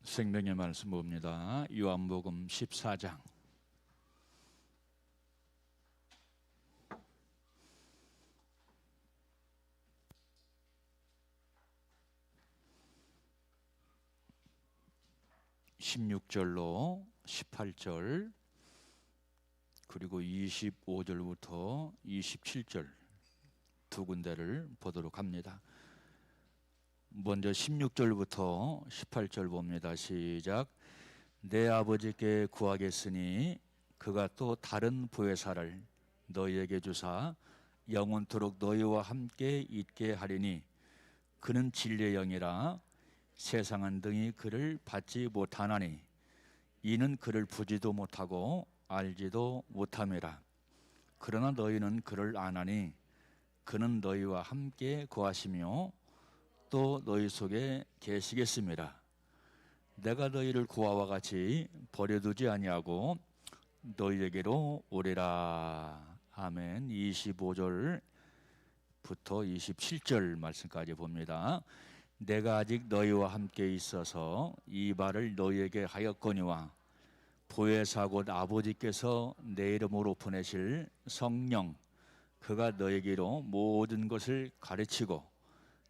생명의 말씀 봅니다. 요한복음 14장. (16절로) 18절 그리고 25절부터 27절 두 군데를 보도록 합니다. 먼저 16절부터 18절 봅니다. 시작. 내 아버지께 구하겠으니 그가 또 다른 보혜사를 너희에게 주사 영원토록 너희와 함께 있게 하리니 그는 진리의 영이라 세상은 등이 그를 받지 못하나니 이는 그를 보지도 못하고 알지도 못함이라. 그러나 너희는 그를 아나니 그는 너희와 함께 거하시며 또 너희 속에 계시겠습니다. 내가 너희를 고아와 같이 버려두지 아니하고 너희에게로 오리라. 아멘. 25절부터 27절 말씀까지 봅니다. 내가 아직 너희와 함께 있어서 이 말을 너희에게 하였거니와 보혜사 곧 아버지께서 내 이름으로 보내실 성령 그가 너희에게로 모든 것을 가르치고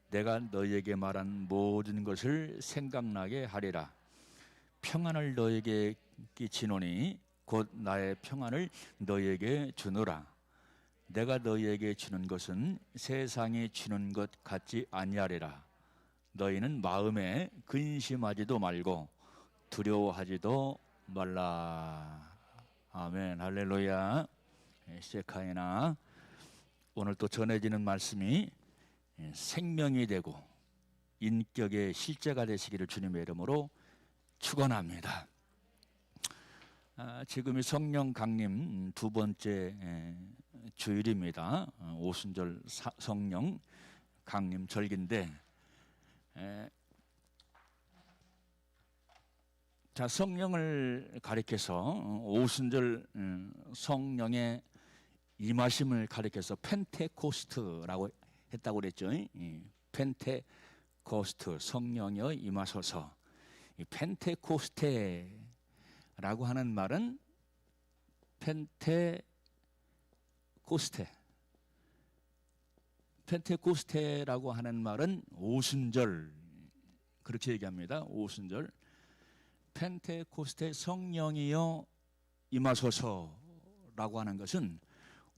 내가 너희에게 말한 모든 것을 생각나게 하리라. 평안을 너희에게 끼치노니 곧 나의 평안을 너희에게 주노라. 내가 너희에게 주는 것은 세상이 주는 것 같지 아니하리라. 너희는 마음에 근심하지도 말고 두려워하지도 말라. 아멘. 할렐루야. 세카이나. 오늘 또 전해지는 말씀이 생명이 되고 인격의 실제가 되시기를 주님의 이름으로 축원합니다. 지금이 성령 강림 두 번째 주일입니다. 오순절 성령 강림 절기인데, 자, 성령을 가리켜서 오순절 성령의 임하심을 가리켜서 펜테코스트라고 했다고 그랬죠. 펜테코스트, 성령여 임하소서. 이 펜테코스테라고 하는 말은 펜테코스테라고 하는 말은 오순절, 그렇게 얘기합니다. 오순절. 펜테코스테 성령이여 임하소서라고 하는 것은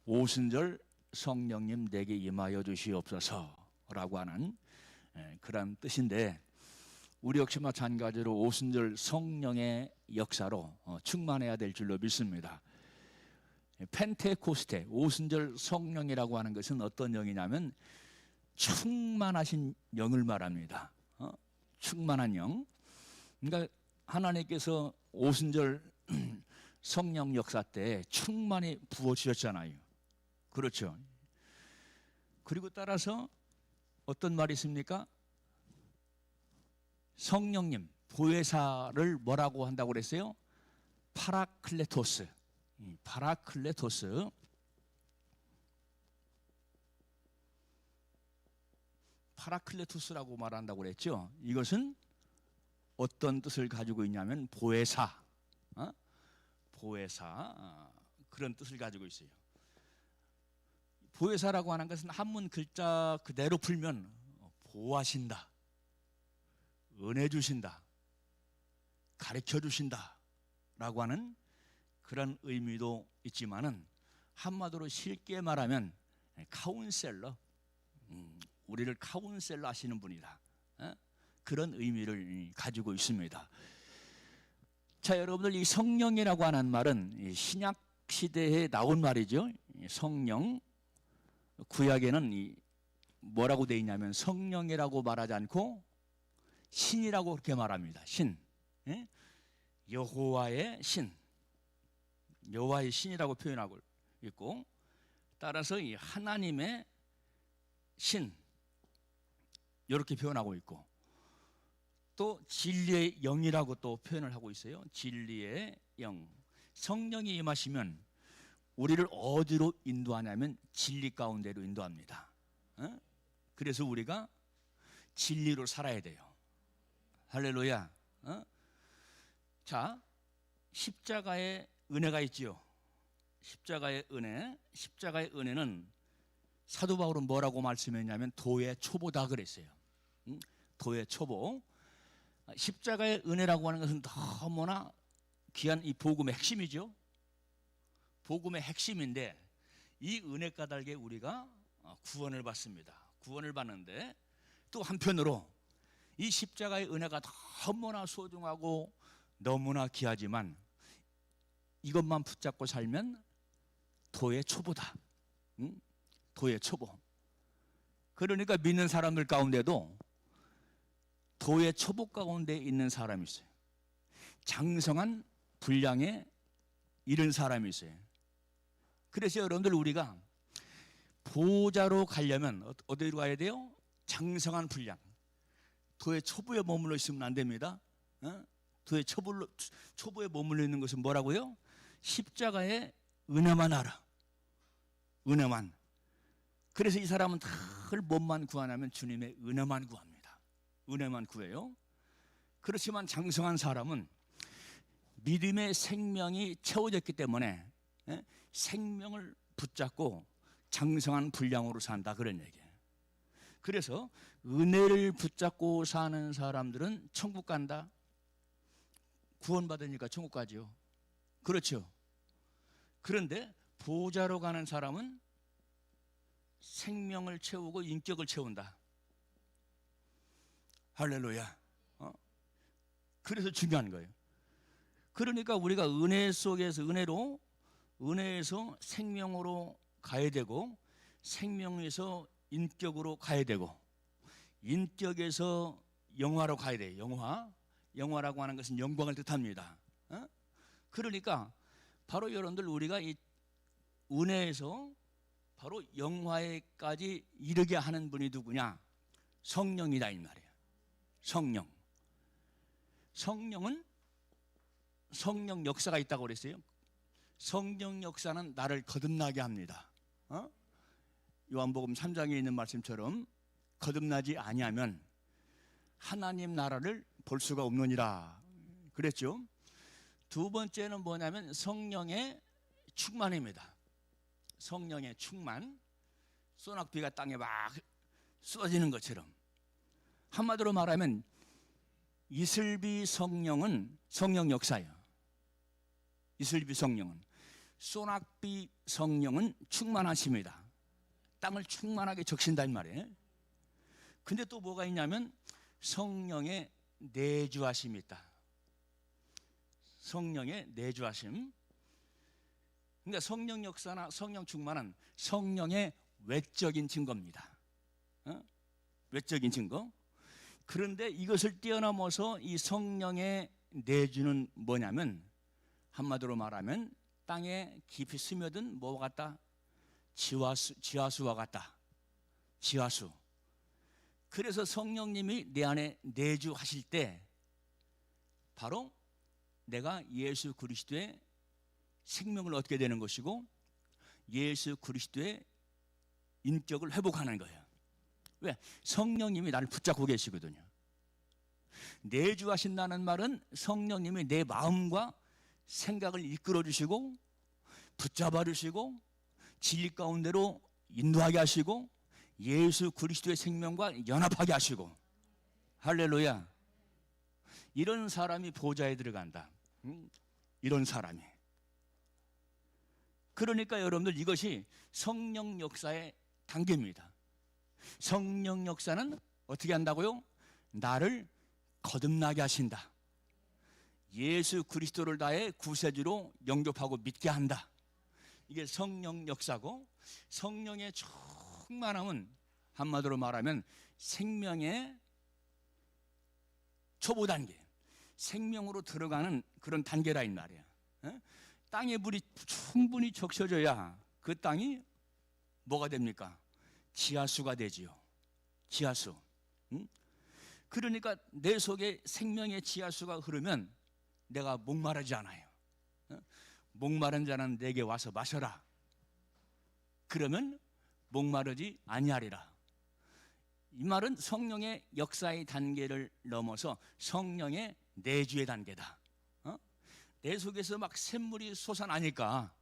오순절 성령님 내게 임하여 주시옵소서라고 하는 그런 뜻인데, 우리 역시 마찬가지로 오순절 성령의 역사로 충만해야 될 줄로 믿습니다. 펜테코스테, 오순절 성령이라고 하는 것은 어떤 영이냐면 충만하신 영을 말합니다. 충만한 영. 그러니까 하나님께서 오순절 성령 역사 때 충만히 부어주셨잖아요. 그렇죠. 그리고 따라서 어떤 말이 있습니까? 성령님, 보혜사를 뭐라고 한다고 그랬어요? 파라클레토스. 파라클레토스라고 말한다고 그랬죠. 이것은 어떤 뜻을 가지고 있냐면 보혜사, 그런 뜻을 가지고 있어요. 보혜사라고 하는 것은 한문 글자 그대로 풀면 보호하신다, 은혜 주신다, 가르쳐 주신다 라고 하는 그런 의미도 있지만은, 한마디로 쉽게 말하면 카운셀러, 우리를 카운셀러 하시는 분이다, 그런 의미를 가지고 있습니다. 자, 여러분들, 이 성령이라고 하는 말은 신약 시대에 나온 말이죠. 성령. 구약에는 뭐라고 되어 있냐면 성령이라고 말하지 않고 신이라고 그렇게 말합니다. 신. 여호와의 신. 여호와의 신이라고 표현하고 있고, 따라서 이 하나님의 신, 이렇게 표현하고 있고, 또 진리의 영이라고 또 표현을 하고 있어요. 진리의 영. 성령이 임하시면 우리를 어디로 인도하냐면 진리 가운데로 인도합니다. 그래서 우리가 진리로 살아야 돼요. 할렐루야. 자, 십자가의 은혜가 있지요. 십자가의 은혜. 십자가의 은혜는 사도 바울은 뭐라고 말씀했냐면 도의 초보다 그랬어요. 도의 초보. 십자가의 은혜라고 하는 것은 너무나 귀한 이 복음의 핵심이죠. 복음의 핵심인데 이 은혜 까닭에 우리가 구원을 받습니다. 구원을 받는데 또 한편으로 이 십자가의 은혜가 너무나 소중하고 너무나 귀하지만 이것만 붙잡고 살면 도의 초보다. 도의 초보. 그러니까 믿는 사람들 가운데도 도의 초보 가운데 있는 사람이 있어요. 장성한 분량에 이른 사람이 있어요. 그래서 여러분들 우리가 보좌로 가려면 어디로 가야 돼요? 장성한 분량. 도의 초보에 머물러 있으면 안 됩니다. 도의 초보에 머물러 있는 것은 뭐라고요? 십자가의 은혜만 알아. 은혜만. 그래서 이 사람은 늘 몸만 구하냐면 주님의 은혜만 구합니다. 은혜만 구해요. 그렇지만 장성한 사람은 믿음의 생명이 채워졌기 때문에 생명을 붙잡고 장성한 분량으로 산다 그런 얘기예요. 그래서 은혜를 붙잡고 사는 사람들은 천국 간다. 구원받으니까 천국 가죠. 그렇죠. 그런데 보좌로 가는 사람은 생명을 채우고 인격을 채운다. 할렐루야. 그래서 중요한 거예요. 그러니까 우리가 은혜 속에서 은혜에서 생명으로 가야 되고 생명에서 인격으로 가야 되고 인격에서 영화로 가야 돼요. 영화라고 하는 것은 영광을 뜻합니다. 그러니까 바로 여러분들 우리가 이 은혜에서 바로 영화에까지 이르게 하는 분이 누구냐? 성령이다 이 말이에요. 성령은 성령 역사가 있다고 그랬어요. 성령 역사는 나를 거듭나게 합니다. 요한복음 3장에 있는 말씀처럼 거듭나지 아니하면 하나님 나라를 볼 수가 없느니라 그랬죠. 두 번째는 뭐냐면 성령의 충만입니다. 성령의 충만. 소낙비가 땅에 막 쏟아지는 것처럼. 한마디로 말하면 이슬비 성령은 성령 역사예요. 이슬비 성령은. 소낙비 성령은 충만하십니다. 땅을 충만하게 적신다 이 말이에요. 근데 또 뭐가 있냐면 성령의 내주하심이 있다. 성령의 내주하심. 그러니까 성령 역사나 성령 충만은 성령의 외적인 증거입니다. 외적인 증거. 그런데 이것을 뛰어넘어서 이 성령의 내주는 뭐냐면 한마디로 말하면 땅에 깊이 스며든 뭐와 같다? 지하수와 같다. 지하수. 그래서 성령님이 내 안에 내주하실 때 바로 내가 예수 그리스도의 생명을 얻게 되는 것이고 예수 그리스도의 인격을 회복하는 거예요. 왜? 성령님이 나를 붙잡고 계시거든요. 내주하신다는 말은 성령님이 내 마음과 생각을 이끌어 주시고 붙잡아 주시고 진리 가운데로 인도하게 하시고 예수 그리스도의 생명과 연합하게 하시고. 할렐루야. 이런 사람이 보좌에 들어간다. 이런 사람이. 그러니까 여러분들 이것이 성령 역사의 단계입니다. 성령 역사는 어떻게 한다고요? 나를 거듭나게 하신다. 예수 그리스도를 다해 구세주로 영접하고 믿게 한다. 이게 성령 역사고, 성령의 충만함은 한마디로 말하면 생명의 초보 단계, 생명으로 들어가는 그런 단계라 이 말이야. 땅에 물이 충분히 적셔져야 그 땅이 뭐가 됩니까? 지하수가 되지요. 지하수. 그러니까 내 속에 생명의 지하수가 흐르면 내가 목마르지 않아요. 목마른 자는 내게 와서 마셔라. 그러면 목마르지 아니하리라. 이 말은 성령의 역사의 단계를 넘어서 성령의 내주의 단계다. 내 속에서 막 샘물이 솟아나니까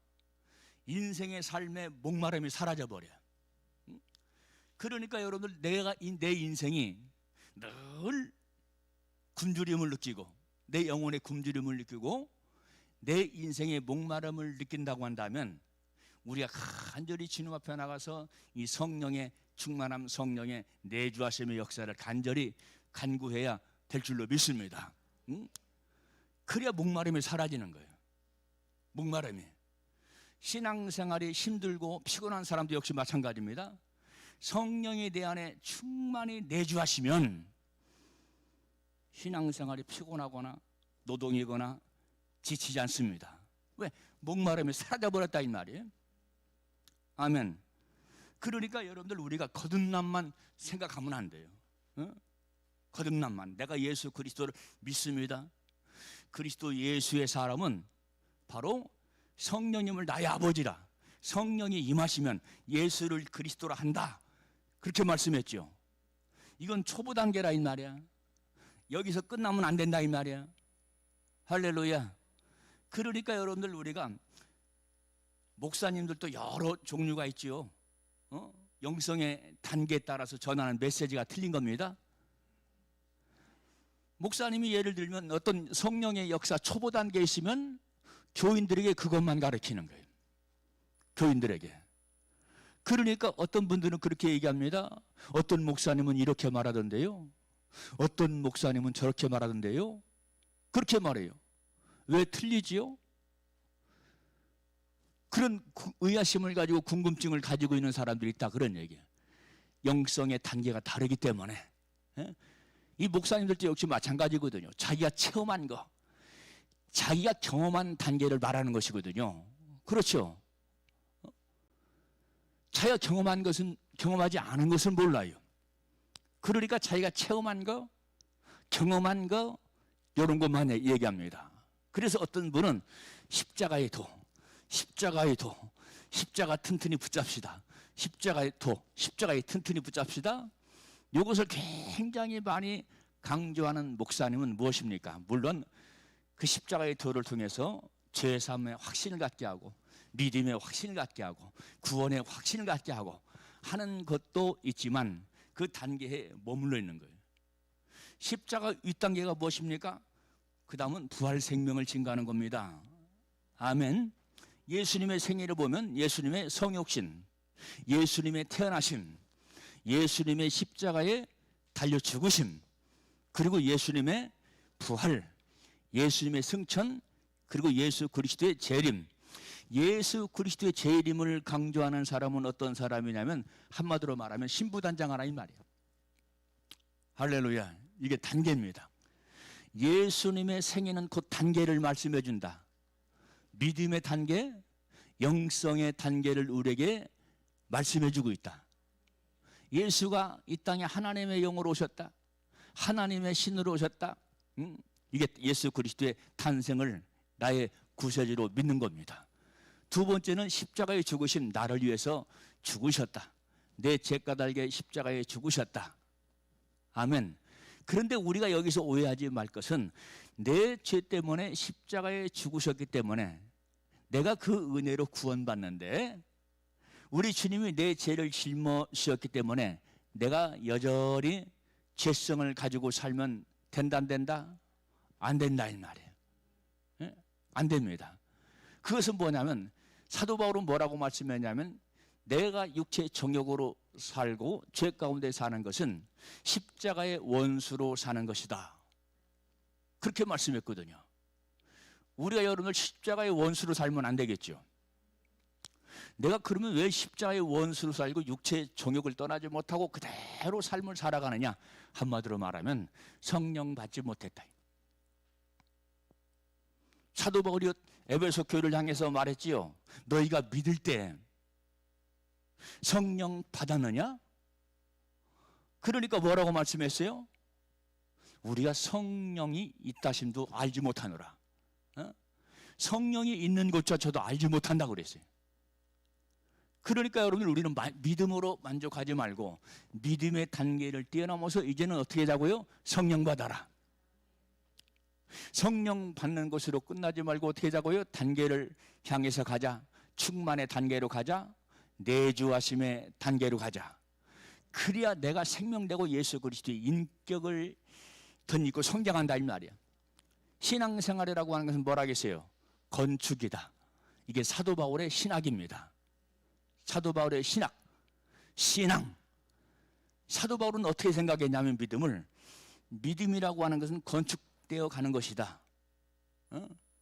인생의 삶의 목마름이 사라져버려. 그러니까 여러분들, 내 인생이 늘 굶주림을 느끼고, 내 영혼의 굶주림을 느끼고 내 인생의 목마름을 느낀다고 한다면, 우리가 간절히 주님 앞에 나가서 이 성령의 충만함, 성령의 내주하심의 역사를 간절히 간구해야 될 줄로 믿습니다. 그래야 목마름이 사라지는 거예요. 목마름이. 신앙생활이 힘들고 피곤한 사람도 역시 마찬가지입니다. 성령이 내 안에 충만히 내주하시면 신앙생활이 피곤하거나 노동이거나 지치지 않습니다. 왜? 목마름이 사라져버렸다 이 말이에요. 아멘. 그러니까 여러분들, 우리가 거듭남만 생각하면 안 돼요. 거듭남만. 내가 예수 그리스도를 믿습니다. 그리스도 예수의 사람은 바로 성령님을 나의 아버지라, 성령이 임하시면 예수를 그리스도라 한다, 그렇게 말씀했죠. 이건 초보 단계라 이 말이야. 여기서 끝나면 안 된다 이 말이야. 할렐루야. 그러니까 여러분들, 우리가 목사님들도 여러 종류가 있지요. 영성의 단계에 따라서 전하는 메시지가 틀린 겁니다. 목사님이 예를 들면 어떤 성령의 역사 초보 단계에 있으면 교인들에게 그것만 가르치는 거예요. 교인들에게. 그러니까 어떤 분들은 그렇게 얘기합니다. 어떤 목사님은 이렇게 말하던데요, 어떤 목사님은 저렇게 말하던데요. 그렇게 말해요. 왜 틀리지요? 그런 의아심을 가지고 궁금증을 가지고 있는 사람들이 있다, 그런 얘기예요. 영성의 단계가 다르기 때문에. 이 목사님들도 역시 마찬가지거든요. 자기가 체험한 거, 자기가 경험한 단계를 말하는 것이거든요. 그렇죠? 자기가 경험한 것은, 경험하지 않은 것은 몰라요. 그러니까 자기가 체험한 거, 경험한 거, 이런 것만 얘기합니다. 그래서 어떤 분은 십자가의 도, 십자가의 도, 십자가 튼튼히 붙잡시다, 십자가의 도, 십자가의 튼튼히 붙잡시다, 이것을 굉장히 많이 강조하는 목사님은 무엇입니까? 물론 그 십자가의 도를 통해서 죄사함의 확신을 갖게 하고, 믿음의 확신을 갖게 하고, 구원의 확신을 갖게 하고 하는 것도 있지만, 그 단계에 머물러 있는 거예요. 십자가 윗단계가 무엇입니까? 그 다음은 부활 생명을 증거하는 겁니다. 아멘. 예수님의 생애를 보면 예수님의 성육신, 예수님의 태어나심, 예수님의 십자가에 달려 죽으심, 그리고 예수님의 부활, 예수님의 승천, 그리고 예수 그리스도의 재림. 예수 그리스도의 재림을 강조하는 사람은 어떤 사람이냐면, 한마디로 말하면 신부단장하라 이 말이에요. 할렐루야. 이게 단계입니다. 예수님의 생애는 곧 단계를 말씀해 준다. 믿음의 단계, 영성의 단계를 우리에게 말씀해 주고 있다. 예수가 이 땅에 하나님의 영으로 오셨다, 하나님의 신으로 오셨다. 이게 예수 그리스도의 탄생을 나의 구세주로 믿는 겁니다. 두 번째는 십자가에 죽으신, 나를 위해서 죽으셨다. 내 죄가 달게 십자가에 죽으셨다. 아멘. 그런데 우리가 여기서 오해하지 말 것은, 내 죄 때문에 십자가에 죽으셨기 때문에 내가 그 은혜로 구원받는데, 우리 주님이 내 죄를 짊어지셨기 때문에 내가 여전히 죄성을 가지고 살면 된다, 안 된다? 안 된다 이 말이에요. 안 됩니다. 그것은 뭐냐면, 사도 바울은 뭐라고 말씀했냐면, 내가 육체의 정욕으로 살고 죄 가운데 사는 것은 십자가의 원수로 사는 것이다, 그렇게 말씀했거든요. 우리가 여러분들 십자가의 원수로 살면 안 되겠죠. 내가 그러면 왜 십자가의 원수로 살고 육체의 정욕을 떠나지 못하고 그대로 삶을 살아가느냐? 한마디로 말하면 성령 받지 못했다. 사도 바울이 에베소 교회를 향해서 말했지요. 너희가 믿을 때 성령 받았느냐? 그러니까 뭐라고 말씀했어요? 우리가 성령이 있다심도 알지 못하노라. 성령이 있는 것조차도 알지 못한다고 그랬어요. 그러니까 여러분들, 우리는 믿음으로 만족하지 말고 믿음의 단계를 뛰어넘어서 이제는 어떻게 하자고요? 성령 받아라. 성령 받는 것으로 끝나지 말고 어떻게 하자고요? 단계를 향해서 가자. 충만의 단계로 가자. 내주하심의 단계로 가자. 그래야 내가 생명되고 예수 그리스도의 인격을 덧입고 성장한다 이 말이야. 신앙생활이라고 하는 것은 뭐라겠어요? 건축이다. 이게 사도 바울의 신학입니다. 사도 바울의 신앙. 사도 바울은 어떻게 생각했냐면 믿음이라고 하는 것은 건축되어 가는 것이다.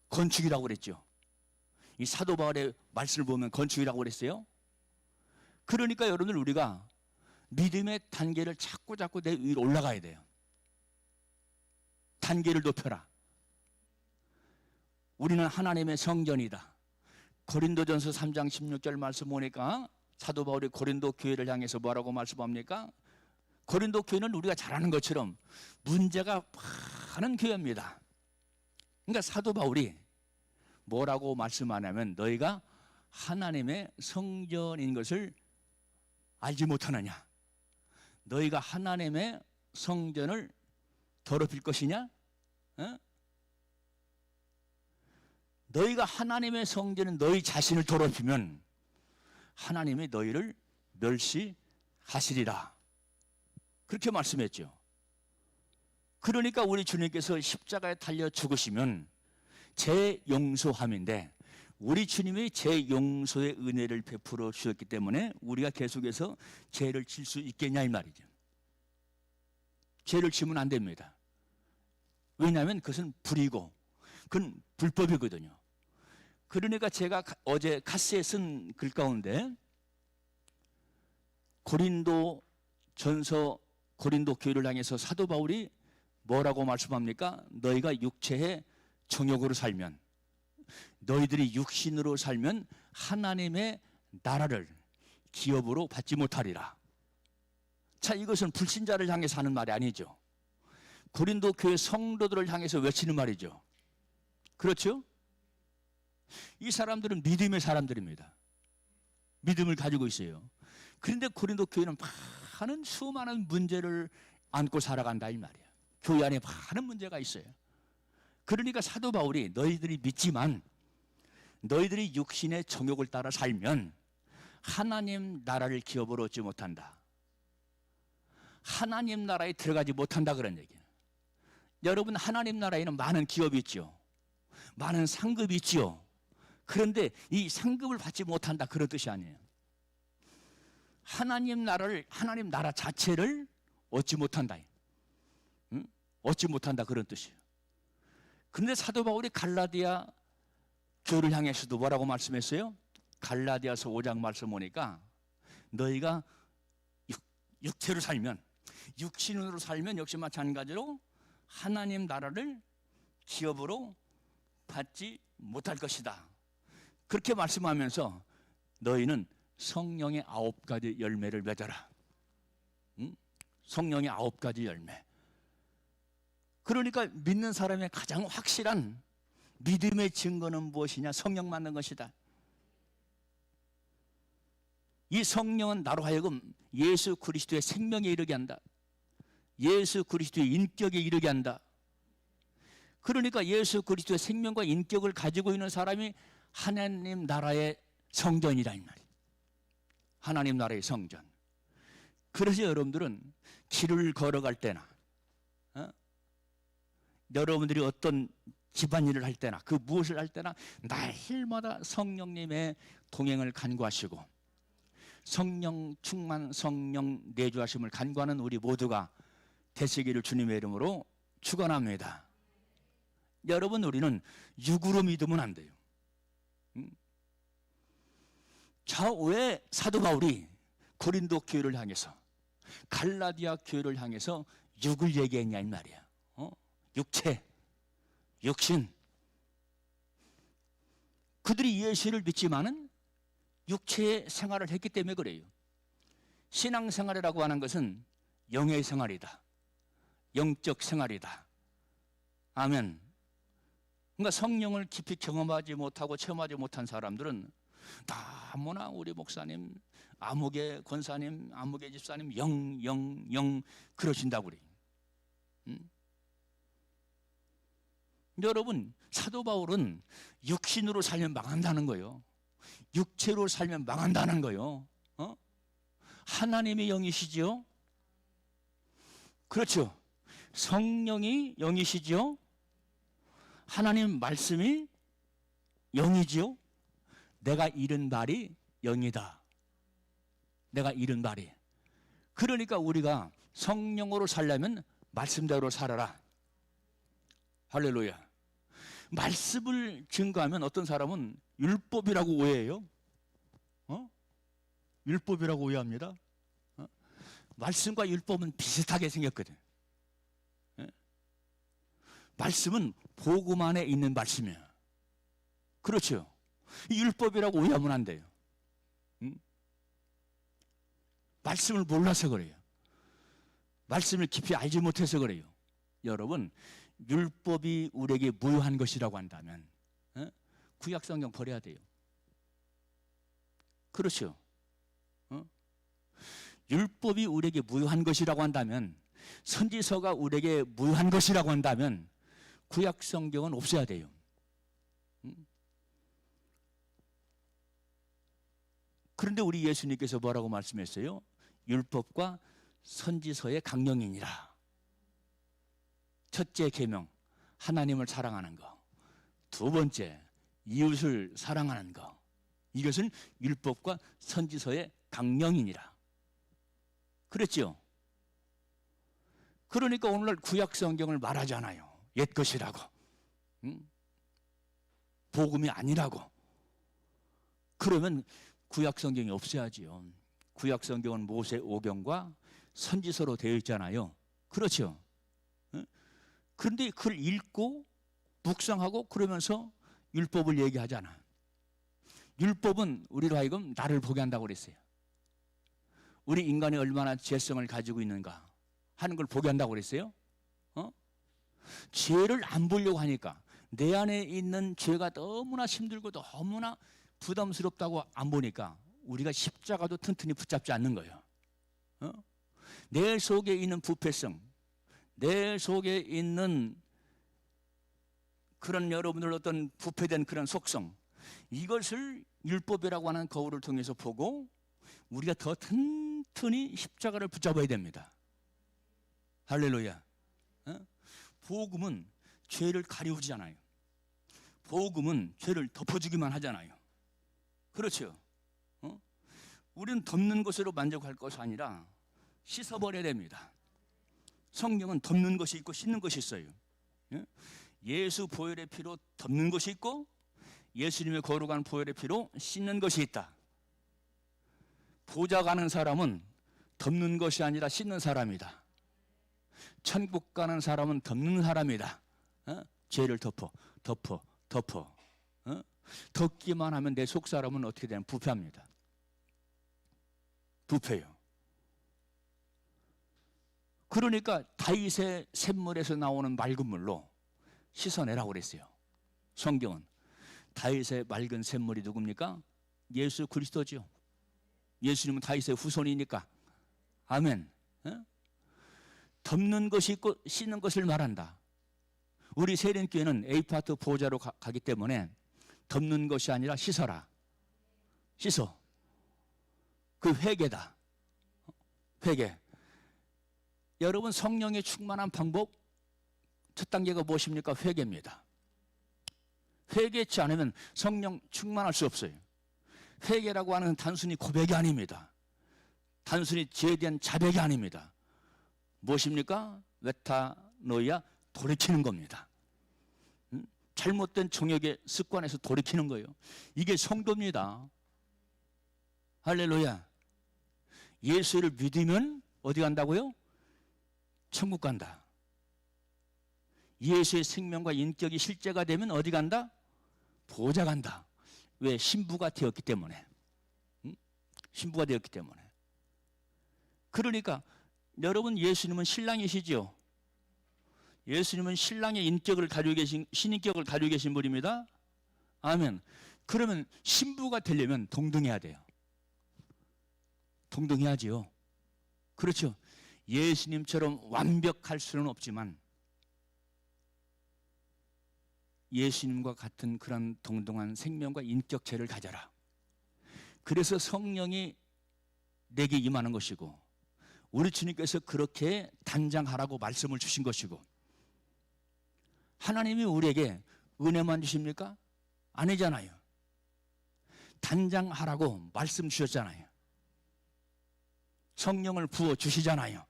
건축이라고 그랬죠. 이 사도 바울의 말씀을 보면 건축이라고 그랬어요. 그러니까 여러분들 우리가 믿음의 단계를 자꾸 내 위로 올라가야 돼요. 단계를 높여라. 우리는 하나님의 성전이다. 고린도전서 3장 16절 말씀 보니까 사도 바울이 고린도 교회를 향해서 뭐라고 말씀합니까? 고린도 교회는 우리가 잘 아는 것처럼 문제가 많은 교회입니다. 그러니까 사도 바울이 뭐라고 말씀하냐면 너희가 하나님의 성전인 것을 알지 못하느냐? 너희가 하나님의 성전을 더럽힐 것이냐? 너희가 하나님의 성전은 너희 자신을 더럽히면 하나님이 너희를 멸시하시리라. 그렇게 말씀했죠. 그러니까 우리 주님께서 십자가에 달려 죽으시면 재용서함인데 우리 주님이 재용서의 은혜를 베풀어 주셨기 때문에 우리가 계속해서 죄를 질 수 있겠냐 이 말이죠. 죄를 지면 안 됩니다. 왜냐하면 그것은 불이고 그건 불법이거든요. 그러니까 제가 어제 카스에 쓴 글 가운데 고린도 교회를 향해서 사도 바울이 뭐라고 말씀합니까? 너희가 육체의 정욕으로 살면, 너희들이 육신으로 살면 하나님의 나라를 기업으로 받지 못하리라. 자, 이것은 불신자를 향해서 하는 말이 아니죠. 고린도 교회 성도들을 향해서 외치는 말이죠. 그렇죠? 이 사람들은 믿음의 사람들입니다. 믿음을 가지고 있어요. 그런데 고린도 교회는 많은 수많은 문제를 안고 살아간다 이 말이에요. 교회 안에 많은 문제가 있어요. 그러니까 사도 바울이 너희들이 믿지만 너희들이 육신의 정욕을 따라 살면 하나님 나라를 기업으로 얻지 못한다. 하나님 나라에 들어가지 못한다 그런 얘기예요. 여러분 하나님 나라에는 많은 기업이 있죠. 많은 상급이 있죠. 그런데 이 상급을 받지 못한다 그런 뜻이 아니에요. 하나님 나라 자체를 얻지 못한다. 얻지 못한다 그런 뜻이에요. 그런데 사도 바울이 갈라디아 교회를 향해서도 뭐라고 말씀했어요? 갈라디아서 5장 말씀 보니까 너희가 육체로 살면, 육신으로 살면 역시 마찬가지로 하나님 나라를 기업으로 받지 못할 것이다. 그렇게 말씀하면서 너희는 성령의 9가지 열매를 맺어라. 성령의 9가지 열매. 그러니까 믿는 사람의 가장 확실한 믿음의 증거는 무엇이냐? 성령 받는 것이다. 이 성령은 나로 하여금 예수 그리스도의 생명에 이르게 한다. 예수 그리스도의 인격에 이르게 한다. 그러니까 예수 그리스도의 생명과 인격을 가지고 있는 사람이 하나님 나라의 성전이라 이 말이에요. 하나님 나라의 성전. 그래서 여러분들은 길을 걸어갈 때나 여러분들이 어떤 집안일을 할 때나 그 무엇을 할 때나 날마다 성령님의 동행을 간구하시고 성령 충만, 성령 내주하심을 간구하는 우리 모두가 되시기를 주님의 이름으로 축원합니다. 여러분 우리는 육으로 믿으면 안 돼요. 자, 왜 사도 바울이 고린도 교회를 향해서 갈라디아 교회를 향해서 육을 얘기했냐 이 말이야. 육체, 육신. 그들이 예수를 믿지만은 육체의 생활을 했기 때문에 그래요. 신앙생활이라고 하는 것은 영의 생활이다. 영적 생활이다. 아멘. 그러니까 성령을 깊이 경험하지 못하고 체험하지 못한 사람들은 다무나 우리 목사님, 아무개 권사님, 아무개 집사님 영 그러신다고 그래요. 여러분, 사도 바울은 육신으로 살면 망한다는 거예요. 육체로 살면 망한다는 거예요. 하나님의 영이시죠? 그렇죠. 성령이 영이시죠? 하나님 말씀이 영이지요? 내가 잃은 말이 영이다. 내가 잃은 말이. 그러니까 우리가 성령으로 살려면 말씀대로 살아라. 할렐루야. 말씀을 증거하면 어떤 사람은 율법이라고 오해해요. 율법이라고 오해합니다. 말씀과 율법은 비슷하게 생겼거든. 말씀은 복음 안에 있는 말씀이야. 그렇죠. 율법이라고 오해하면 안 돼요. 말씀을 몰라서 그래요. 말씀을 깊이 알지 못해서 그래요. 여러분, 율법이 우리에게 무효한 것이라고 한다면 구약 성경 버려야 돼요. 그렇죠. 율법이 우리에게 무효한 것이라고 한다면, 선지서가 우리에게 무효한 것이라고 한다면 구약 성경은 없어야 돼요. 그런데 우리 예수님께서 뭐라고 말씀했어요? 율법과 선지서의 강령이니라. 첫째 계명, 하나님을 사랑하는 거. 두 번째, 이웃을 사랑하는 거. 이것은 율법과 선지서의 강령이니라. 그랬죠? 그러니까 오늘날 구약 성경을 말하잖아요. 옛 것이라고. 복음이 아니라고. 그러면 구약 성경이 없어야지요. 구약 성경은 모세 오경과 선지서로 되어 있잖아요. 그렇죠? 그런데 그걸 읽고 묵상하고 그러면서 율법을 얘기하잖아. 율법은 우리로 하여금 나를 보게 한다고 그랬어요. 우리 인간이 얼마나 죄성을 가지고 있는가 하는 걸 보게 한다고 그랬어요. 죄를 안 보려고 하니까, 내 안에 있는 죄가 너무나 힘들고 너무나 부담스럽다고 안 보니까 우리가 십자가도 튼튼히 붙잡지 않는 거예요. 내 속에 있는 부패성, 내 속에 있는 그런 여러분들 어떤 부패된 그런 속성, 이것을 율법이라고 하는 거울을 통해서 보고 우리가 더 튼튼히 십자가를 붙잡아야 됩니다. 할렐루야. 복음은 죄를 가리우잖아요. 복음은 죄를 덮어주기만 하잖아요. 그렇죠? 우리는 덮는 것으로 만족할 것이 아니라 씻어버려야 됩니다. 성경은 덮는 것이 있고 씻는 것이 있어요. 예수 보혈의 피로 덮는 것이 있고 예수님의 거룩한 보혈의 피로 씻는 것이 있다. 보좌 가는 사람은 덮는 것이 아니라 씻는 사람이다. 천국 가는 사람은 덮는 사람이다. 죄를 덮어. 덮기만 하면 내 속 사람은 어떻게 되냐면 부패합니다. 부패요. 그러니까 다윗의 샘물에서 나오는 맑은 물로 씻어내라고 그랬어요. 성경은. 다윗의 맑은 샘물이 누굽니까? 예수 그리스도죠. 예수님은 다윗의 후손이니까. 아멘. 덮는 것이 있고 씻는 것을 말한다. 우리 세련교회는 A파트 보호자로 가기 때문에 덮는 것이 아니라 씻어라. 씻어. 그 회개다. 회개. 여러분, 성령의 충만한 방법 첫 단계가 무엇입니까? 회개입니다. 회개치 않으면 성령 충만할 수 없어요. 회개라고 하는 단순히 고백이 아닙니다. 단순히 죄에 대한 자백이 아닙니다. 무엇입니까? 메타노이아, 돌이키는 겁니다. 잘못된 정욕의 습관에서 돌이키는 거예요. 이게 성도입니다. 할렐루야. 예수를 믿으면 어디 간다고요? 천국 간다. 예수의 생명과 인격이 실제가 되면 어디 간다? 보좌 간다. 왜? 신부가 되었기 때문에. 신부가 되었기 때문에. 그러니까 여러분, 예수님은 신랑이시죠? 예수님은 신랑의 인격을 가지고 계신, 신인격을 가지고 계신 분입니다. 아멘. 그러면 신부가 되려면 동등해야 돼요. 동등해야지요. 그렇죠. 예수님처럼 완벽할 수는 없지만 예수님과 같은 그런 동등한 생명과 인격체를 가져라. 그래서 성령이 내게 임하는 것이고, 우리 주님께서 그렇게 단장하라고 말씀을 주신 것이고, 하나님이 우리에게 은혜만 주십니까? 아니잖아요. 단장하라고 말씀 주셨잖아요. 성령을 부어 주시잖아요.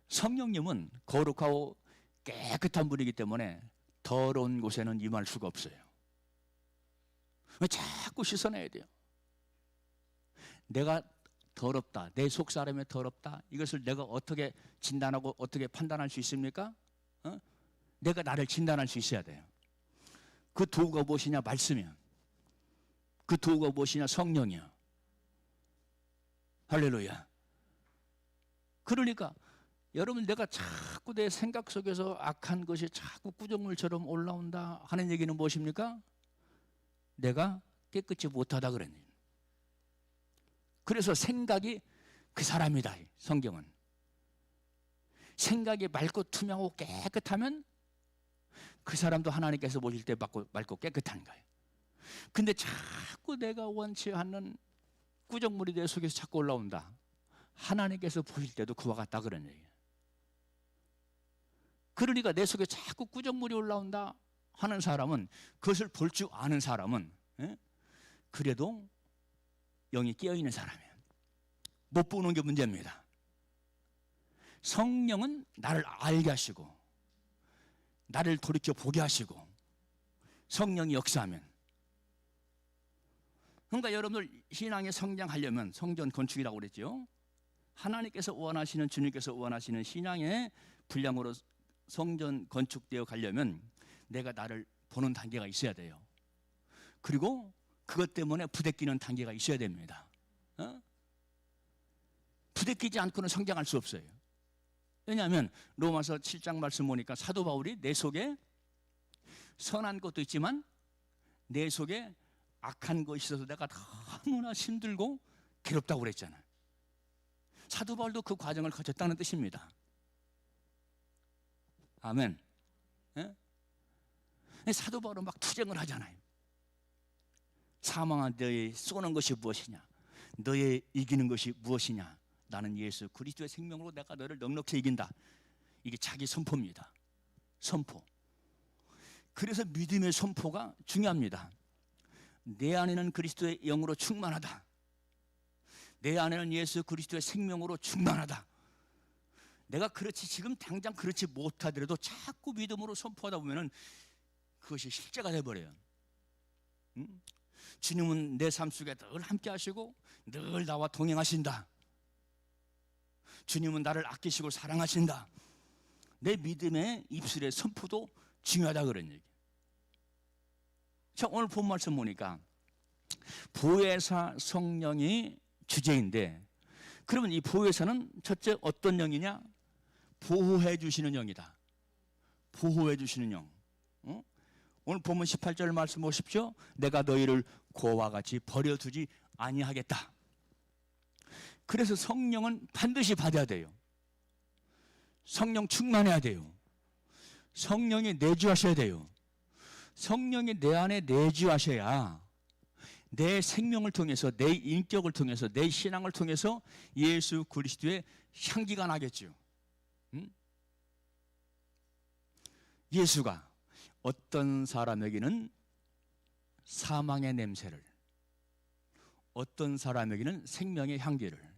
성령님은 거룩하고 깨끗한 분이기 때문에 더러운 곳에는 임할 수가 없어요. 왜 자꾸 씻어내야 돼요? 내가 더럽다, 내 속사람이 더럽다, 이것을 내가 어떻게 진단하고 어떻게 판단할 수 있습니까? 내가 나를 진단할 수 있어야 돼요. 그 도구가 무엇이냐? 말씀이야. 그 도구가 무엇이냐? 성령이야. 할렐루야. 그러니까 여러분, 내가 자꾸 내 생각 속에서 악한 것이 자꾸 구정물처럼 올라온다 하는 얘기는 무엇입니까? 내가 깨끗이 못하다 그러니. 그래서 생각이 그 사람이다. 성경은 생각이 맑고 투명하고 깨끗하면 그 사람도 하나님께서 보실 때 맑고 깨끗한 거예요. 근데 자꾸 내가 원치 않는 구정물이 내 속에서 자꾸 올라온다. 하나님께서 보실 때도 그와 같다 그런 얘기예요. 그러니까 내 속에 자꾸 구정물이 올라온다 하는 사람은, 그것을 볼 줄 아는 사람은 그래도 영이 깨어있는 사람이에요. 못 보는 게 문제입니다. 성령은 나를 알게 하시고 나를 돌이켜 보게 하시고 성령이 역사하면, 그러니까 여러분들 신앙에 성장하려면, 성전 건축이라고 그랬죠. 하나님께서 원하시는, 주님께서 원하시는 신앙의 분량으로 성전 건축되어 가려면 내가 나를 보는 단계가 있어야 돼요. 그리고 그것 때문에 부대끼는 단계가 있어야 됩니다. 부대끼지 않고는 성장할 수 없어요. 왜냐하면 로마서 7장 말씀 보니까 사도 바울이 내 속에 선한 것도 있지만 내 속에 악한 것이 있어서 내가 너무나 힘들고 괴롭다고 그랬잖아요. 사도 바울도 그 과정을 거쳤다는 뜻입니다. 아멘. 사도 바울은 막 투쟁을 하잖아요. 사망한 너의 쏘는 것이 무엇이냐? 너의 이기는 것이 무엇이냐? 나는 예수 그리스도의 생명으로 내가 너를 넉넉히 이긴다. 이게 자기 선포입니다. 선포. 그래서 믿음의 선포가 중요합니다. 내 안에는 그리스도의 영으로 충만하다. 내 안에는 예수 그리스도의 생명으로 충만하다. 내가 그렇지 지금 당장 그렇지 못하더라도 자꾸 믿음으로 선포하다 보면은 그것이 실제가 돼버려요. 주님은 내 삶 속에 늘 함께 하시고 늘 나와 동행하신다. 주님은 나를 아끼시고 사랑하신다. 내 믿음의 입술의 선포도 중요하다 그런 얘기. 자, 오늘 본 말씀 보니까 보혜사 성령이 주제인데, 그러면 이 보혜사는 첫째 어떤 영이냐? 보호해 주시는 영이다. 보호해 주시는 영. 오늘 본문 18절 말씀 보십시오. 내가 너희를 고와 같이 버려두지 아니하겠다. 그래서 성령은 반드시 받아야 돼요. 성령 충만해야 돼요. 성령이 내주하셔야 돼요. 성령이 내 안에 내주하셔야 내 생명을 통해서, 내 인격을 통해서, 내 신앙을 통해서 예수 그리스도의 향기가 나겠죠. 예수가 어떤 사람에게는 사망의 냄새를, 어떤 사람에게는 생명의 향기를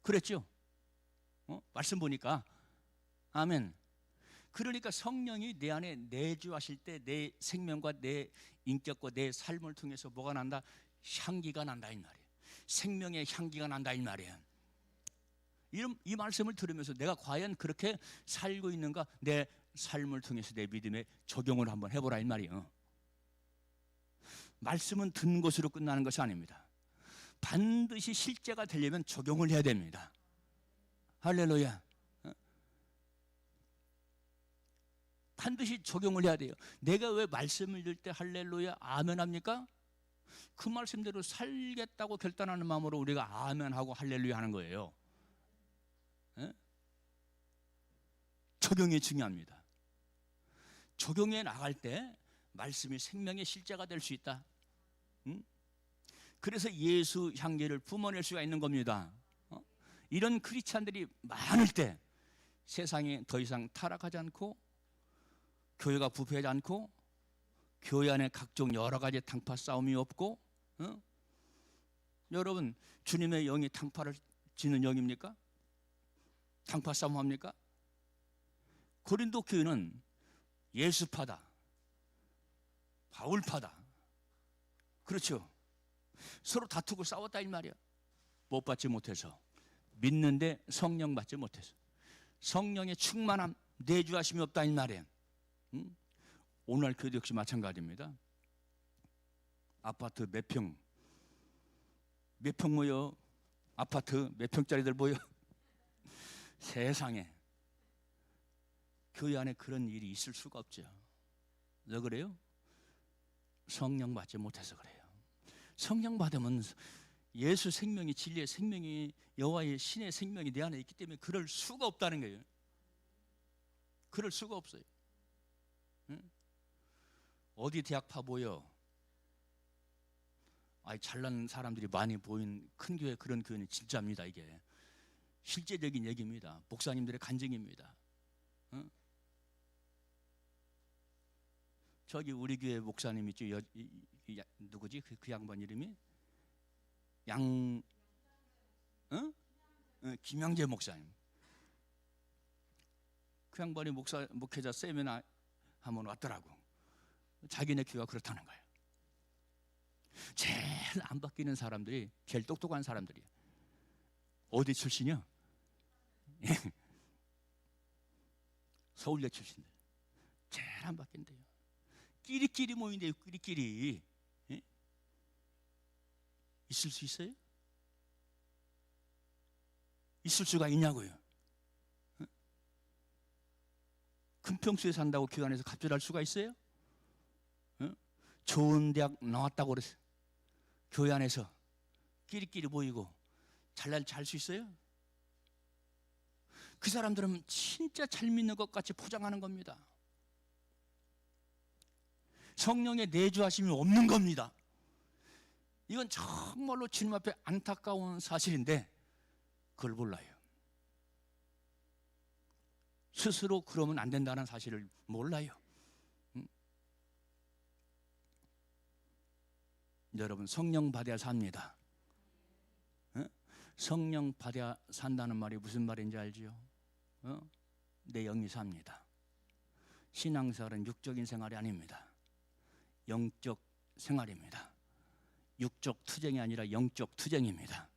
그랬죠. 말씀 보니까. 아멘. 그러니까 성령이 내 안에 내주하실 때 내 생명과 내 인격과 내 삶을 통해서 뭐가 난다? 향기가 난다 이 말이에요. 생명의 향기가 난다 이 말이에요. 이 말씀을 들으면서 내가 과연 그렇게 살고 있는가? 내 삶을 통해서 내 믿음에 적용을 한번 해보라 이 말이에요. 말씀은 듣는 것으로 끝나는 것이 아닙니다. 반드시 실제가 되려면 적용을 해야 됩니다. 할렐루야. 반드시 적용을 해야 돼요. 내가 왜 말씀을 들을 때 할렐루야 아멘 합니까? 그 말씀대로 살겠다고 결단하는 마음으로 우리가 아멘하고 할렐루야 하는 거예요. 적용이 중요합니다. 적용해 나갈 때 말씀이 생명의 실제가 될 수 있다. 그래서 예수 향기를 뿜어낼 수가 있는 겁니다. 이런 크리스찬들이 많을 때 세상이 더 이상 타락하지 않고 교회가 부패하지 않고 교회 안에 각종 여러 가지 당파 싸움이 없고, 여러분 주님의 영이 당파를 지는 영입니까? 당파 싸움 합니까? 고린도 교회는 예수파다, 바울파다, 그렇죠. 서로 다투고 싸웠다 이 말이야. 못 받지 못해서, 믿는데 성령 받지 못해서, 성령의 충만함, 내주하심이 없다 이 말이에요. 오늘 교회도 역시 마찬가지입니다. 아파트 몇 평 모여? 아파트 몇 평짜리들 모여? 세상에 교회 안에 그런 일이 있을 수가 없죠. 왜 그래요? 성령 받지 못해서 그래요. 성령 받으면 예수 생명이, 진리의 생명이, 여호와의 신의 생명이 내 안에 있기 때문에 그럴 수가 없다는 거예요. 그럴 수가 없어요. 어디 대학파 모여? 잘난 사람들이 많이 보인 큰 교회, 그런 교회는 진짜입니다. 이게 실제적인 얘기입니다. 목사님들의 간증입니다. 저기 우리 교회 목사님 있죠? 누구지? 그 양반 이름이? 김양재 목사님. 그 양반이 목회자 세미나 한번 왔더라고. 자기네 교회가 그렇다는 거예요. 제일 안 바뀌는 사람들이 제일 똑똑한 사람들이야. 어디 출신이야? 서울대 출신들. 제일 안 바뀐대요. 끼리끼리 모인대요. 끼리끼리. 있을 수 있어요? 있을 수가 있냐고요. 큰 평수에 산다고 교회 안에서 갑질할 수가 있어요? 좋은 대학 나왔다고 그래서 교회 안에서 끼리끼리 모이고 잘날 잘 수 있어요? 그 사람들은 진짜 잘 믿는 것 같이 포장하는 겁니다. 성령의 내주하심이 없는 겁니다. 이건 정말로 주님 앞에 안타까운 사실인데 그걸 몰라요. 스스로 그러면 안 된다는 사실을 몰라요. 여러분, 성령 받아야 삽니다. 성령 받아야 산다는 말이 무슨 말인지 알지요? 내 영이 삽니다. 신앙생활은 육적인 생활이 아닙니다. 영적 생활입니다. 육적 투쟁이 아니라 영적 투쟁입니다.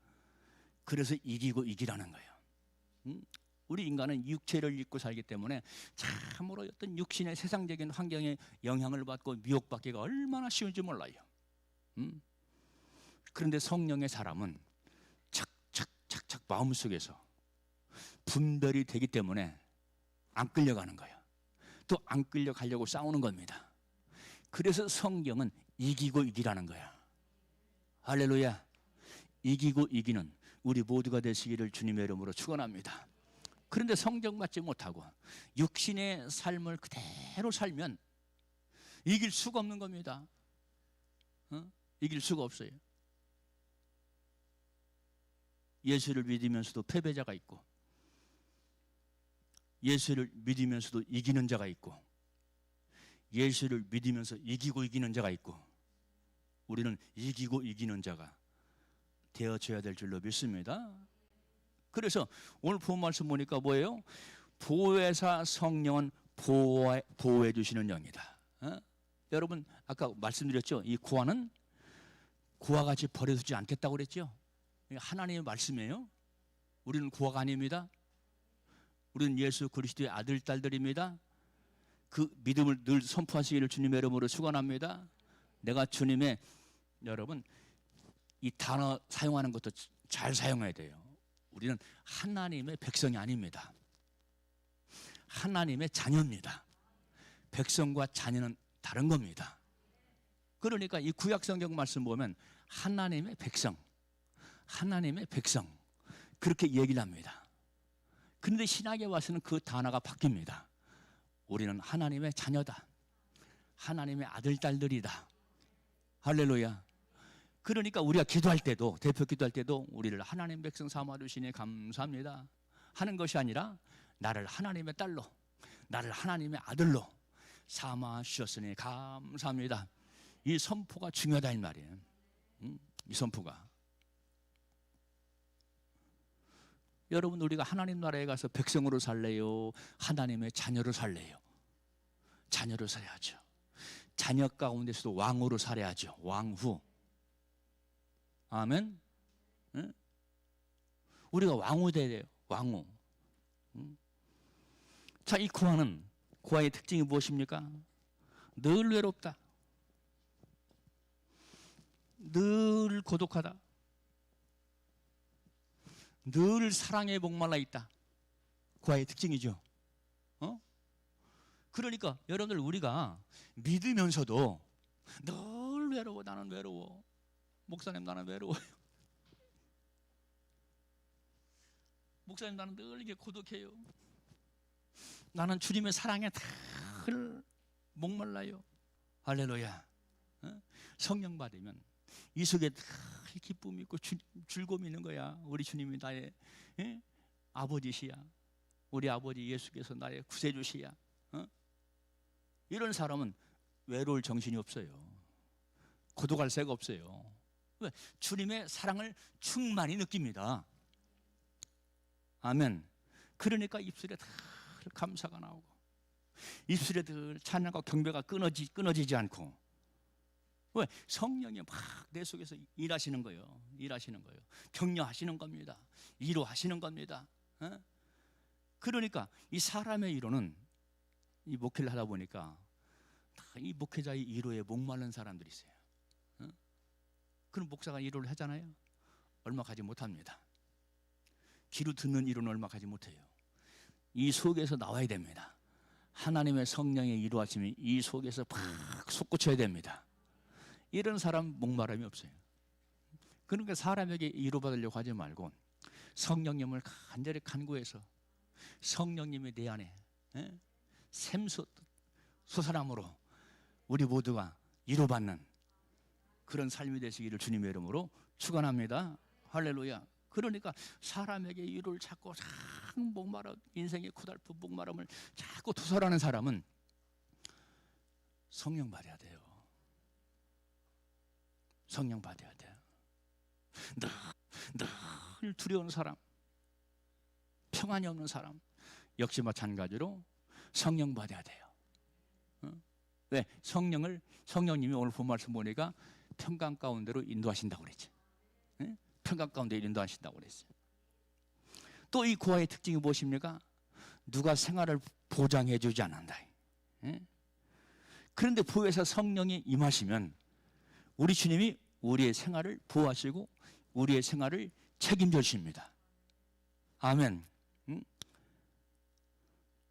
그래서 이기고 이기라는 거예요. 우리 인간은 육체를 입고 살기 때문에 참으로 어떤 육신의 세상적인 환경에 영향을 받고 미혹받기가 얼마나 쉬운지 몰라요. 그런데 성령의 사람은 착착착착 마음속에서 분별이 되기 때문에 안 끌려가는 거예요. 또 안 끌려가려고 싸우는 겁니다. 그래서 성경은 이기고 이기라는 거야. 할렐루야. 이기고 이기는 우리 모두가 되시기를 주님의 이름으로 축원합니다. 그런데 성경 받지 못하고 육신의 삶을 그대로 살면 이길 수가 없는 겁니다. 이길 수가 없어요. 예수를 믿으면서도 패배자가 있고, 예수를 믿으면서도 이기는 자가 있고, 예수를 믿으면서 이기고 이기는 자가 있고, 우리는 이기고 이기는 자가 되어져야 될 줄로 믿습니다. 그래서 오늘 본 말씀 보니까 뭐예요? 보혜사 성령은 보호해 주시는 영이다. 여러분 아까 말씀드렸죠? 이 구원은 구와 같이 버려두지 않겠다고 그랬죠? 하나님의 말씀이에요. 우리는 구화가 아닙니다. 우리는 예수 그리스도의 아들 딸들입니다. 그 믿음을 늘 선포하시기를 주님의 이름으로 축원합니다. 내가 주님의, 여러분 이 단어 사용하는 것도 잘 사용해야 돼요. 우리는 하나님의 백성이 아닙니다. 하나님의 자녀입니다. 백성과 자녀는 다른 겁니다. 그러니까 이 구약 성경 말씀 보면 하나님의 백성, 하나님의 백성 그렇게 얘기를 합니다. 그런데 신약에 와서는 그 단어가 바뀝니다. 우리는 하나님의 자녀다. 하나님의 아들, 딸들이다. 할렐루야. 그러니까 우리가 기도할 때도, 대표 기도할 때도 우리를 하나님 백성 삼아주시니 감사합니다 하는 것이 아니라 나를 하나님의 딸로, 나를 하나님의 아들로 삼아주셨으니 감사합니다. 이 선포가 중요하다 이 말이에요. 이 선포가. 여러분, 우리가 하나님 나라에 가서 백성으로 살래요? 하나님의 자녀로 살래요? 자녀로 살아야죠. 자녀 가운데서도 왕으로 살아야죠. 왕후. 아멘. 응? 우리가 왕후 돼야 돼요. 왕후. 자, 이 구하는, 구하의 특징이 무엇입니까? 늘 외롭다. 늘 고독하다. 늘 사랑에 목말라 있다. 구하의 특징이죠. 그러니까 여러분들, 우리가 믿으면서도 늘 외로워. 나는 외로워. 목사님, 나는 외로워요. 목사님, 나는 늘 이게 고독해요. 나는 주님의 사랑에 늘 목말라요. 할렐루야. 성령 받으면 이 속에 늘 기쁨이 있고 즐거움이 있는 거야. 우리 주님이 나의 아버지시야. 우리 아버지 예수께서 나의 구세주시야. 이런 사람은 외로울 정신이 없어요. 고독할 새가 없어요. 왜? 주님의 사랑을 충만히 느낍니다. 아멘. 그러니까 입술에 늘 감사가 나오고, 입술에 늘 찬양과 경배가 끊어지지 않고. 왜? 성령이 막 내 속에서 일하시는 거예요. 일하시는 거예요. 격려하시는 겁니다. 위로하시는 겁니다. 그러니까 이 사람의 위로는, 이 목회를 하다 보니까 이 목회자의 위로에 목마른 사람들이 있어요. 그럼 목사가 위로를 하잖아요. 얼마 가지 못합니다. 귀로 듣는 위로는 얼마 가지 못해요. 이 속에서 나와야 됩니다. 하나님의 성령의 위로하심이 이 속에서 팍 솟구쳐야 됩니다. 이런 사람 목마름이 없어요. 그러니까 사람에게 위로받으려고 하지 말고 성령님을 간절히 간구해서 성령님이 내 안에 샘솟사람으로 우리 모두가 위로받는 그런 삶이 되시기를 주님의 이름으로 축원합니다. 할렐루야. 그러니까 사람에게 위로를 찾고 참 목마른, 인생의 고달픈 목마름을 자꾸 투설하는 사람은 성령 받아야 돼요. 성령 받아야 돼요. 늘 두려운 사람, 평안이 없는 사람 역시 마찬가지로 성령 받아야 돼요. 왜? 성령님이 오늘 본 말씀 보니까 평강 가운데로 인도하신다고 그랬죠. 평강 가운데 인도하신다고 그랬어요. 또 이 구하의 특징이 무엇입니까? 누가 생활을 보장해 주지 않는다. 그런데 부에서 성령이 임하시면 우리 주님이 우리의 생활을 보호하시고 우리의 생활을 책임져 주십니다. 아멘.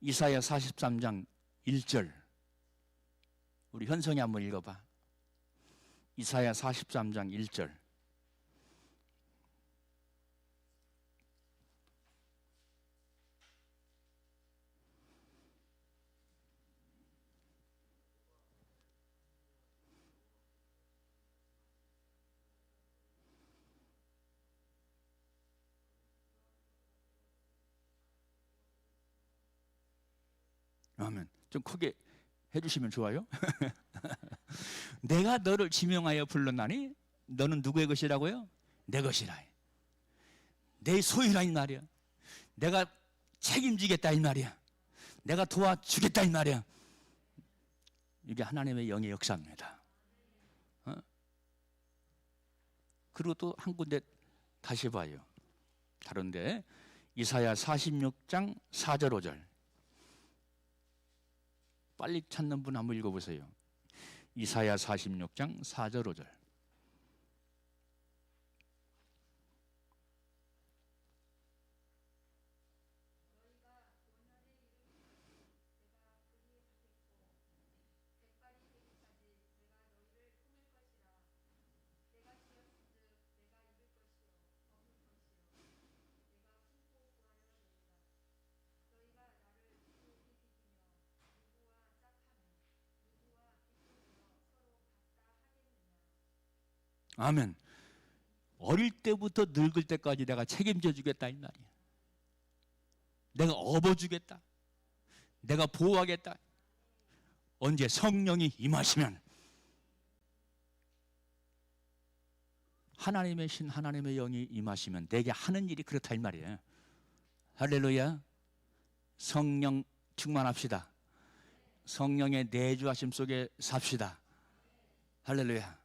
이사야 43장 1절 우리 현성이 한번 읽어봐. 이사야 43장 1절. 아멘. 좀 크게 해주시면 좋아요. 내가 너를 지명하여 불렀나니 너는 누구의 것이라고요? 내 것이라. 내 소유라 이 말이야. 내가 책임지겠다 이 말이야. 내가 도와주겠다 이 말이야. 이게 하나님의 영의 역사입니다. 그리고 또 한 군데 다시 봐요. 다른데 이사야 46장 4절 5절. 빨리 찾는 분 한번 읽어보세요. 이사야 46장 4절 5절. 아멘. 어릴 때부터 늙을 때까지 내가 책임져 주겠다 이 말이야. 내가 업어주겠다. 내가 보호하겠다. 언제 성령이 임하시면, 하나님의 신, 하나님의 영이 임하시면 내게 하는 일이 그렇다 이 말이에요. 할렐루야. 성령 충만합시다. 성령의 내주하심 속에 삽시다. 할렐루야.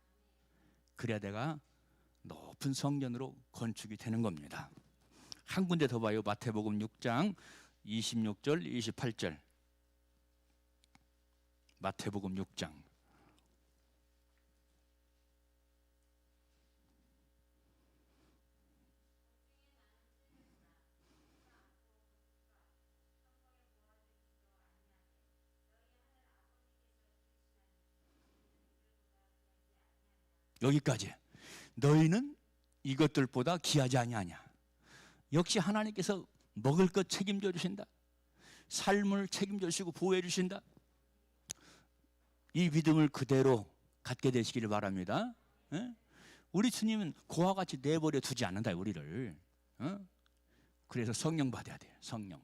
그래야 내가 높은 성전으로 건축이 되는 겁니다. 한 군데 더 봐요. 마태복음 6장 26절 28절. 마태복음 6장. 여기까지. 너희는 이것들보다 귀하지 아니하냐. 역시 하나님께서 먹을 것 책임져 주신다. 삶을 책임져 주시고 보호해 주신다. 이 믿음을 그대로 갖게 되시기를 바랍니다. 우리 주님은 그와 같이 내버려 두지 않는다 우리를. 그래서 성령 받아야 돼요. 성령.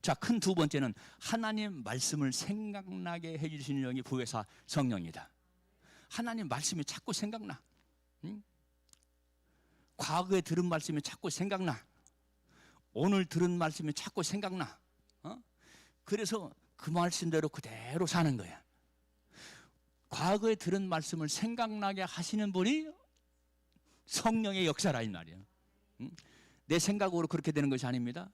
자, 큰 두 번째는 하나님 말씀을 생각나게 해주시는 영이 보혜사 성령이다. 하나님 말씀이 자꾸 생각나. 과거에 들은 말씀이 자꾸 생각나. 오늘 들은 말씀이 자꾸 생각나. 그래서 그 말씀대로 그대로 사는 거야. 과거에 들은 말씀을 생각나게 하시는 분이 성령의 역사라 이 말이야. 내 생각으로 그렇게 되는 것이 아닙니다.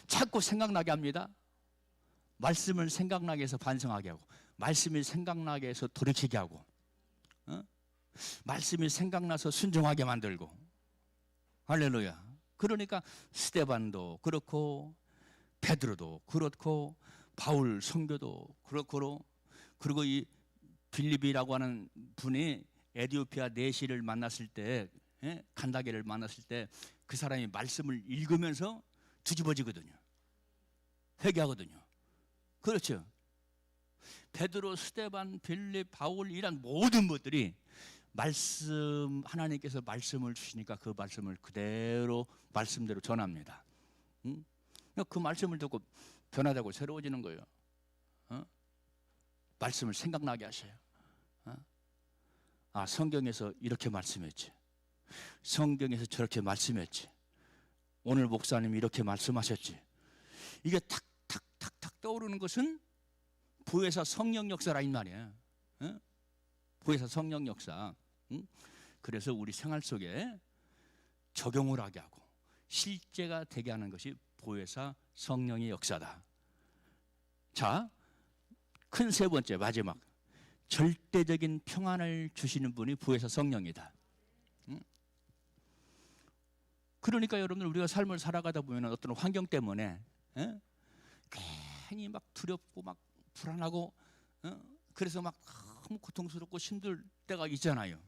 자꾸 생각나게 합니다. 말씀을 생각나게 해서 반성하게 하고, 말씀이 생각나게 해서 돌이키게 하고, 말씀이 생각나서 순종하게 만들고. 할렐루야. 그러니까 스데반도 그렇고, 베드로도 그렇고, 바울 선교도 그렇고, 그리고 이 빌립이라고 하는 분이 에티오피아 내시를 만났을 때, 간다게를 만났을 때 그 사람이 말씀을 읽으면서 뒤집어지거든요. 회개하거든요. 그렇죠. 베드로, 스데반, 빌립, 바울 이란 모든 것들이 말씀, 하나님께서 말씀을 주시니까 그 말씀을 그대로 말씀대로 전합니다. 그 말씀을 듣고 변화되고 새로워지는 거예요. 말씀을 생각나게 하셔요. 아, 성경에서 이렇게 말씀했지. 성경에서 저렇게 말씀했지. 오늘 목사님이 이렇게 말씀하셨지. 이게 탁탁탁탁 떠오르는 것은 보혜사 성령 역사라 이 말이에요. 보혜사 성령 역사. 그래서 우리 생활 속에 적용을 하게 하고 실제가 되게 하는 것이 보혜사 성령의 역사다. 자, 큰 세 번째 마지막. 절대적인 평안을 주시는 분이 보혜사 성령이다. 그러니까 여러분들 우리가 삶을 살아가다 보면 어떤 환경 때문에 괜히 막 두렵고 막 불안하고 그래서 막 너무 고통스럽고 힘들 때가 있잖아요.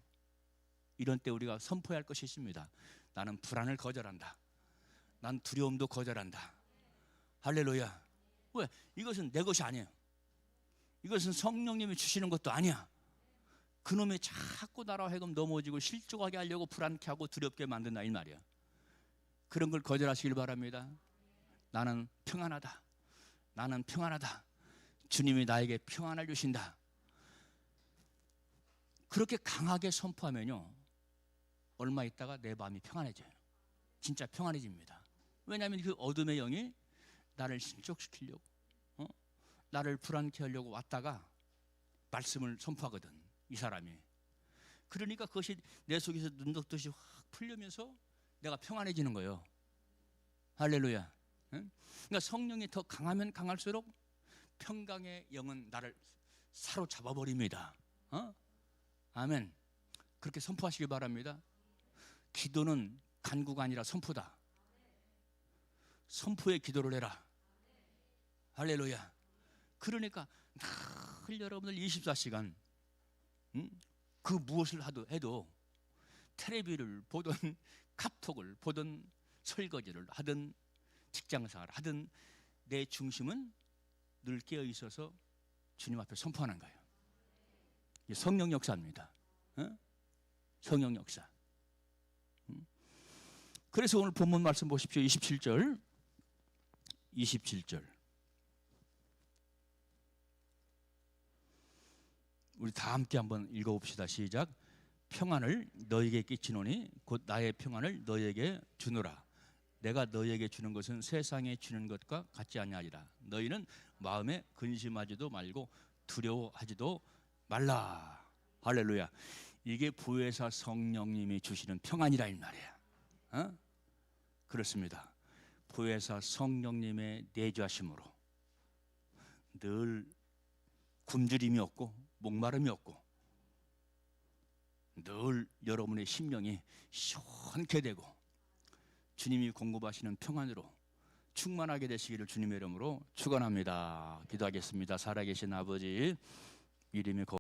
이런 때 우리가 선포해야 할 것이 있습니다. 나는 불안을 거절한다. 난 두려움도 거절한다. 할렐루야. 왜? 이것은 내 것이 아니에요. 이것은 성령님이 주시는 것도 아니야. 그놈이 자꾸 나라 하여금 넘어지고 실족하게 하려고 불안케 하고 두렵게 만든다 이 말이야. 그런 걸 거절하시길 바랍니다. 나는 평안하다. 나는 평안하다. 주님이 나에게 평안을 주신다. 그렇게 강하게 선포하면요, 얼마 있다가 내 마음이 평안해져요. 진짜 평안해집니다. 왜냐하면 그 어둠의 영이 나를 실족시키려고, 나를 불안케 하려고 왔다가 말씀을 선포하거든, 이 사람이. 그러니까 그것이 내 속에서 눈독듯이 확 풀리면서 내가 평안해지는 거예요. 할렐루야. 그러니까 성령이 더 강하면 강할수록 평강의 영은 나를 사로잡아 버립니다. 아멘. 그렇게 선포하시기 바랍니다. 기도는 간구가 아니라 선포다. 선포의 기도를 해라. 할렐루야. 그러니까 늘 여러분들 24시간 그 무엇을 해도 텔레비를 보든 카톡을 보든 설거지를 하든 직장생활을 하든 내 중심은 늘 깨어 있어서 주님 앞에 선포하는 거예요. 이게 성령 역사입니다. 성령 역사. 그래서 오늘 본문 말씀 보십시오. 27절. 우리 다 함께 한번 읽어봅시다. 시작. 평안을 너에게 끼치노니 곧 나의 평안을 너에게 주노라. 내가 너에게 주는 것은 세상에 주는 것과 같지 아니하리라. 너희는 마음에 근심하지도 말고 두려워하지도 말라. 할렐루야. 이게 보혜사 성령님이 주시는 평안이라 이 말이야. 어? 그렇습니다. 보혜사 성령님의 내주하심으로 늘 굶주림이 없고 목마름이 없고 늘 여러분의 심령이 시원케 되고 주님이 공급하시는 평안으로 충만하게 되시기를 주님의 이름으로 축원합니다. 기도하겠습니다. 살아계신 아버지, 이름이